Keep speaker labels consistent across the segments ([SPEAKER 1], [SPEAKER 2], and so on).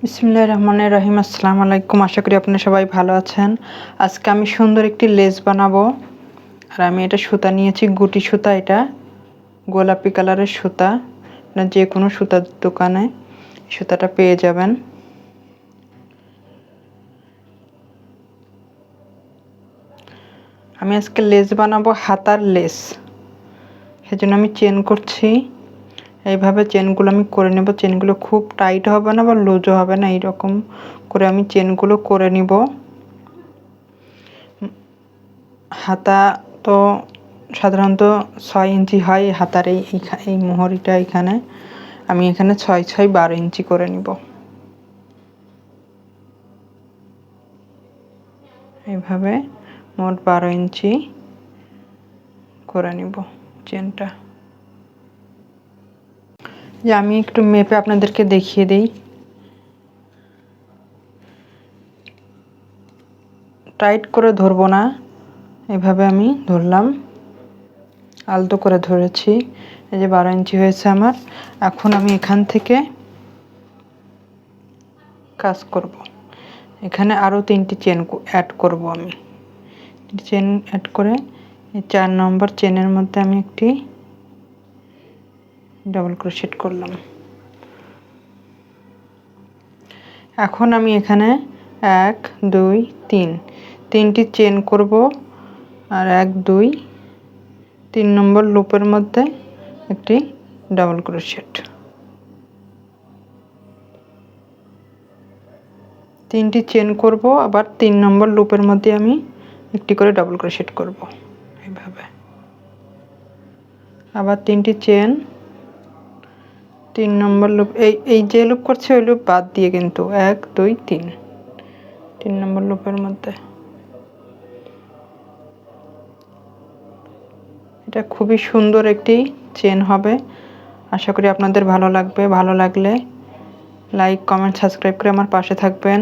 [SPEAKER 1] বিসমিল্লাহির রহমানির রহিম। আসসালামু আলাইকুম। আশা করি আপনারা সবাই ভালো আছেন। আজকে আমি সুন্দর একটি লেস বানাবো। আর আমি এটা সুতা নিয়েছি, গুটি সুতা। এটা গোলাপি কালারের সুতা, না যে কোনো সুতার দোকানে সুতাটা পেয়ে যাবেন। আমি আজকে লেস বানাবো, হাতার লেস। সেজন্য আমি চেন করছি। এইভাবে চেনগুলো আমি করে নেব। চেনগুলো খুব টাইট হবে না বা লুজও হবে না, এইরকম করে আমি চেনগুলো করে নিব। হাতা তো সাধারণত 6 ইঞ্চি হয় হাতার এই মোহরিটা। এখানে আমি এখানে 6 6 12 ইঞ্চি করে নিব। এইভাবে মোট 12 ইঞ্চি করে নিব চেনটা। যে আমি একটু মেপে আপনাদেরকে দেখিয়ে দিই। টাইট করে ধরবো না, এভাবে আমি ধরলাম, আলতো করে ধরেছি। এই যে 12 ইঞ্চি হয়েছে আমার। এখন আমি এখান থেকে কাজ করব। এখানে আরও 3টি চেন অ্যাড করব। আমি চেন অ্যাড করে এই 4 নম্বর চেনের মধ্যে আমি একটি ডাবল ক্রোশেট করলাম। এখন আমি এখানে 1 2 3 তিনটি চেন করব। আর 1 2 3 নম্বর লুপের মধ্যে একটি ডাবল ক্রোশেট। 3টি চেন করব, আবার 3 নম্বর লুপের মধ্যে আমি একটি করে ডাবল ক্রোশেট করব। এইভাবে আবার 3টি চেন, 3 নম্বর লুপ, এই যে লুপ করছে ওই লুপ বাদ দিয়ে, কিন্তু 1 2 3 নম্বর লুপের মধ্যে। এটা খুবই সুন্দর একটি চেন হবে। আশা করি আপনাদের ভালো লাগবে। ভালো লাগলে লাইক কমেন্ট সাবস্ক্রাইব করে আমার পাশে থাকবেন।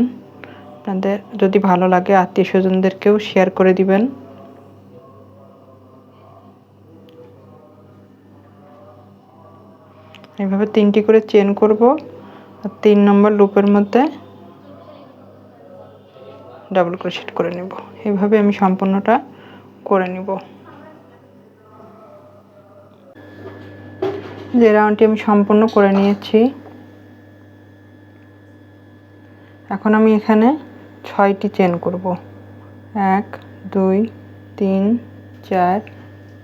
[SPEAKER 1] আপনাদের যদি ভালো লাগে আত্মীয় স্বজনদেরকেও শেয়ার করে দিবেন। এইভাবে 3টি করে চেন করব আর 3 নম্বর লুপের মধ্যে ডাবল ক্রোশেট করে নেব। এইভাবে আমি সম্পূর্ণটা করে নেব। যে রাউন্ডটি আমি সম্পূর্ণ করে নিয়েছি। এখন আমি এখানে 6টি চেন করব। 1 2 3 4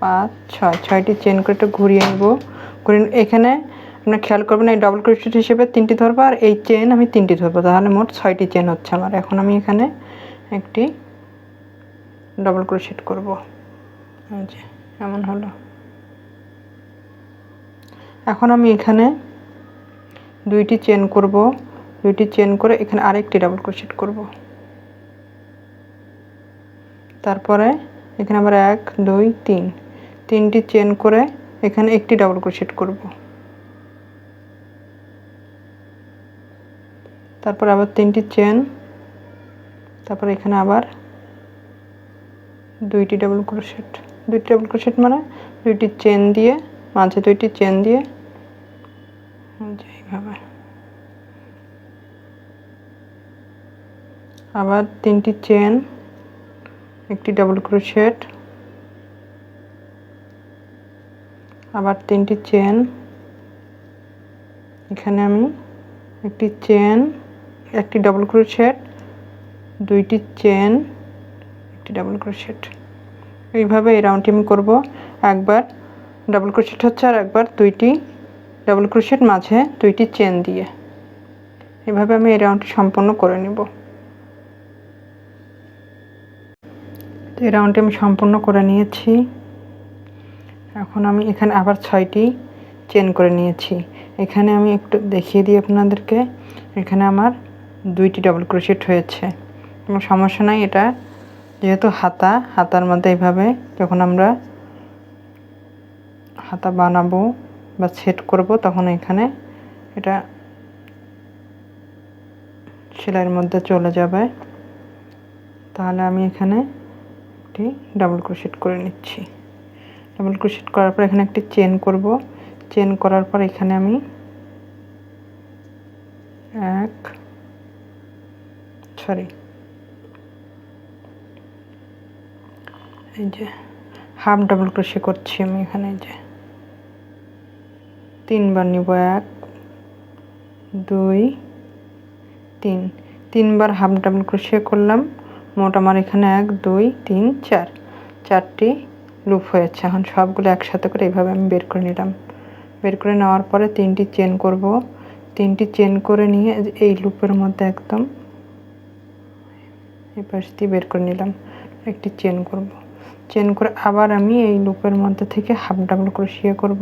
[SPEAKER 1] 5 6 6টি চেন করে একটু ঘুরিয়ে নেব। এখানে আপনার খেয়াল করবেন, এই ডাবল ক্রোশেট হিসেবে 3টি ধরবো আর এই চেন আমি 3টি ধরবো, তাহলে মোট 6টি চেন হচ্ছে আমার। এখন আমি এখানে একটি ডাবল ক্রোশেট করব। এই যে এমন হলো। এখন আমি এখানে 2টি চেন করব। 2টি চেন করে এখানে আরেকটি ডাবল ক্রোশেট করব। তারপরে এখানে আবার 1 2 3 3টি চেন করে এখানে একটি ডাবল ক্রোশেট করব। তারপর আবার 3টি চেন, তারপর এখানে আবার 2টি ডাবল ক্রোশেট। 2টি ডাবল ক্রোশেট মানে 2টি চেন দিয়ে, মাঝে 2টি চেন দিয়ে এইভাবে আবার 3টি চেন, একটি ডাবল ক্রোশেট, আবার 3টি চেন। এখানে আমি একটি চেন, একটি ডাবল ক্রোশেট, 2টি চেন, একটি ডাবল ক্রোশেট। এইভাবে এই রাউন্ডটি আমি করব। একবার ডাবল ক্রোশেট হচ্ছে আর একবার 2টি ডাবল ক্রোশেট, মাঝে 2টি চেন দিয়ে। এভাবে আমি এই রাউন্ডটি সম্পূর্ণ করে নেব। এই রাউন্ডটি আমি সম্পূর্ণ করে নিয়েছি। এখন আমি এখানে আবার 6টি চেন করে নিয়েছি। এখানে আমি একটু দেখিয়ে দিই আপনাদেরকে। এখানে আমার 2টি ডাবল ক্রোশেট হয়েছে। কোনো সমস্যা নাই। এটা যেহেতু হাতার মধ্যে এইভাবে যখন আমরা হাতা বানাবো বা সেট করব, তখন এখানে এটা সেলাইয়ের মধ্যে চলে যাবে। তাহলে আমি এখানে একটি ডাবল ক্রোশেট করে নিচ্ছি। ডাবল ক্রোশেট করার পর এখানে একটি চেন করব। চেন করার পর এখানে আমি 1 সরি, এই যে হাফ ডাবল ক্রোশে করছি আমি এখানে। এই যে 3 বার নিব, 1 2 3, 3 বার হাফ ডাবল ক্রোশে করলাম। মোট আমার এখানে 1 2 3 4, 4টি লুপ হয়েছে। এখন সবগুলো একসাথে করে এইভাবে আমি বের করে নিলাম। বের করে নেওয়ার পরে 3টি চেন করব। 3টি চেন করে নিয়ে এই লুপের মধ্যে একদম এই পাশ দিয়ে বের করে নিলাম। একটি চেন করব, চেন করে আবার আমি এই লুপের মধ্যে থেকে হাফ ডাবল ক্রোশিয়া করব,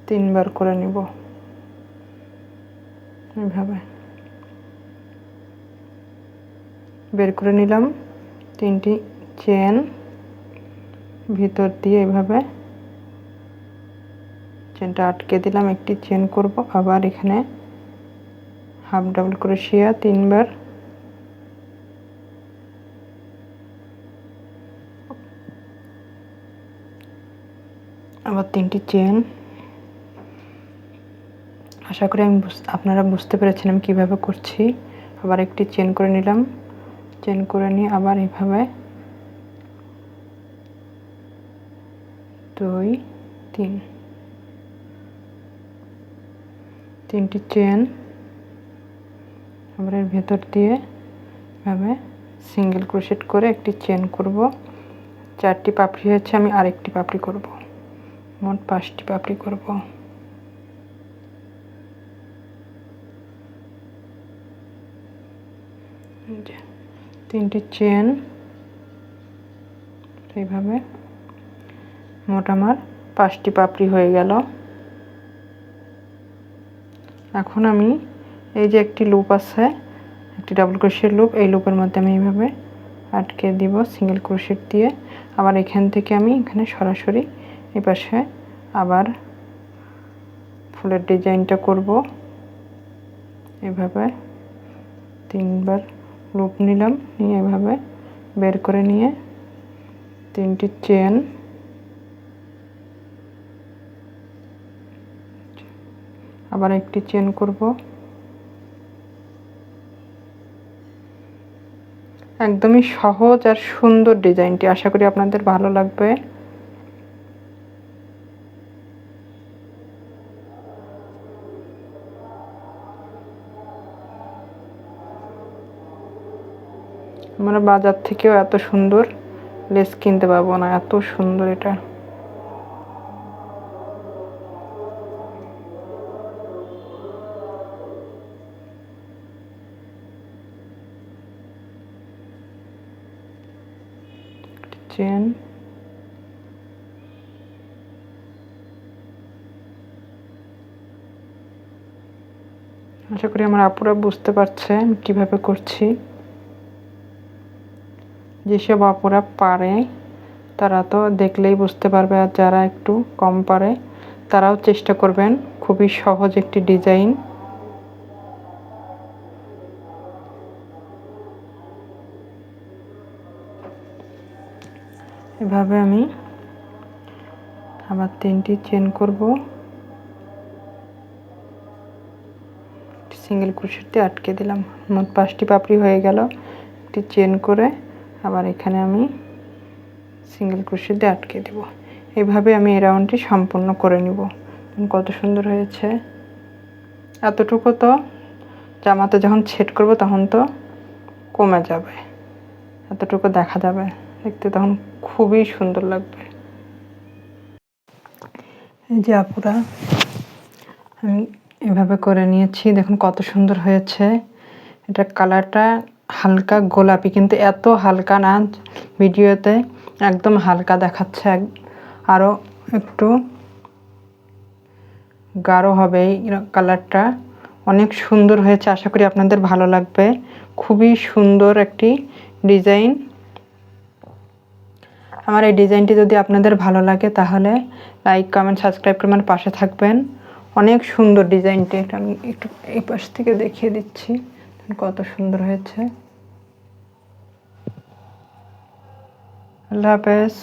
[SPEAKER 1] 3 বার করে নিব। এইভাবে বের করে নিলাম। 3টি চেন ভিতর দিয়ে এইভাবে চেনটা আটকে দিলাম। একটি চেন করব, আবার এখানে হাফ ডাবল ক্রোশিয়া 3 বার, আবার 3টি চেন। আশা করি আপনারা বুঝতে পেরেছেন আমি কীভাবে করছি। আবার একটি চেন করে নিলাম, চেন করে নিয়ে আবার এইভাবে 2 3, 3টি চেন। আবার এর ভেতর দিয়ে এভাবে সিঙ্গেল ক্রোশেট করে একটি চেন করব। 4টি পাপড়ি হয়েছে, আমি আরেকটি পাপড়ি করব। মোট 5টি পাপড়ি করব। যে 3টি চেন এইভাবে মোট আমার 5টি পাপড়ি হয়ে গেল। এখন আমি এই যে একটি লুপ আছে, একটি ডাবল ক্রোশেট লুপ, এই লুপের মধ্যে আমি এইভাবে আটকে দিব সিঙ্গেল ক্রোশেট দিয়ে। আবার এখান থেকে আমি এখানে সরাসরি এই পাশে আবার ফুলের ডিজাইনটা করব। এভাবে 3 বার লুপ নিলাম, নিয়ে এভাবে বের করে নিয়ে 3টি চেন, আবার একটি চেন করব। একদমই সহজ আর সুন্দর ডিজাইনটি, আশা করি আপনাদের ভালো লাগবে। আমরা বাজার থেকেও এত সুন্দর লেস কিনতে পাবো না, এত সুন্দর এটা। চেন, আশা করি আমার আপুরা বুঝতে পারছে আমি কীভাবে করছি। যেসব আপুরা পারে তারা তো দেখলেই বুঝতে পারবে, আর যারা একটু কম পারে তারাও চেষ্টা করবেন। খুবই সহজ একটি ডিজাইন। এভাবে আমি আবার 3টি চেন করব, সিঙ্গেল ক্রোশেট দিয়ে আটকে দিলাম। মোট 5টি পাপড়ি হয়ে গেল। একটি চেন করে আবার এখানে আমি সিঙ্গেল ক্রোশেট দিয়ে আটকে দেব। এইভাবে আমি এই রাউন্ডটি সম্পূর্ণ করে নিব। কত সুন্দর হয়েছে। এতটুকু তো জামাতে যখন সেট করব তখন তো কমে যাবে, এতটুকু দেখা যাবে, দেখতে তখন খুবই সুন্দর লাগবে। এই যে আপুরা আমি এভাবে করে নিয়েছি, দেখুন কত সুন্দর হয়েছে। এটা কালারটা হালকা গোলাপি, কিন্তু এত হালকা না, ভিডিওতে একদম হালকা দেখাচ্ছে, আরও একটু গাঢ় হবে এই কালারটা। অনেক সুন্দর হয়েছে, আশা করি আপনাদের ভালো লাগবে। খুবই সুন্দর একটি ডিজাইন। আমার এই ডিজাইনটি যদি আপনাদের ভালো লাগে তাহলে লাইক কমেন্ট সাবস্ক্রাইব করে আমার পাশে থাকবেন। অনেক সুন্দর ডিজাইনটি, এটা আমি একটু এই পাশ থেকে দেখিয়ে দিচ্ছি, কত সুন্দর হয়েছে। আল্লাহ হাফেজ।